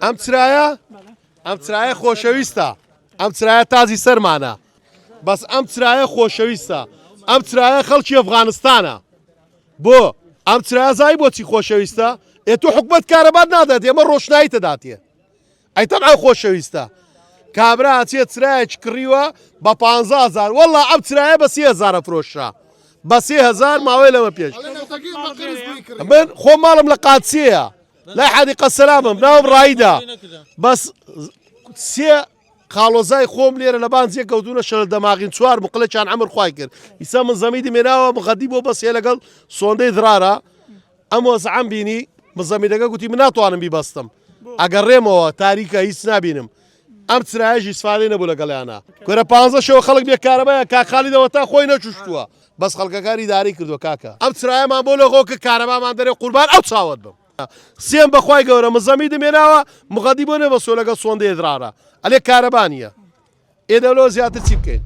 ئەم چرایە خۆشەویستە، ئەم چرایە تازی سەرمانە، بەس ئەم چرایە خۆشەویستە، ئەم چرایە خەڵکی ئەفغانستانە. بۆ ئەم چرایە زای بۆچی خۆشەویستە؟ تۆ حکومەت کارەبات نادات، ئێمە ڕۆشنایی تەداتێ. ئەی تەنها خۆشەویستە. کابرا ئاچێت چرایەکی کڕیوە بە 15,000 وەڵا ئەم چرایە بە 30,000 فرۆشرا، بە 30,000 ماوەی لەمە پێش. من خۆ ماڵم لە قادسیەیە، لای حەدیقە سەلامم ناوم ڕایدا، بەس سێ قاڵۆزای خۆم لێرە لە بانجێ کەوتونە شەر دەماغین چوار مقلەیان عەمر خوای کرد. ئیسا من زەمیدی مێناوە مغەدی بۆ بەسێ لەگەڵ سۆندەی درارە. ئەم وەزعەم بینی من زەمیدەکە گوتی من ناتوانم بیبەستم، ئەگەڕێمەوە تاریکە هیچ نابینم. ئەم چرایەژی سفادەی نەبوو لەگەڵیانە. کورە 15 شەوە خەڵک بێکارەبایە کاخالیدەوە تا خۆی نەچوشتووە، بەس خەڵکەکاری داری کردووە کاکە. ئەم چرایەمان بۆ لەغۆ کە کارەبامان دەرێ قوربان ئەو چاوت بم. سێم بەخوای گەورە من زەمیدم هێناوە مغەدی بۆ نەبەسۆ لەگەڵ سۆندەی درارە، ئەلێ کارەبا نییە. ئێدە لۆ زیاتر چی بکەین؟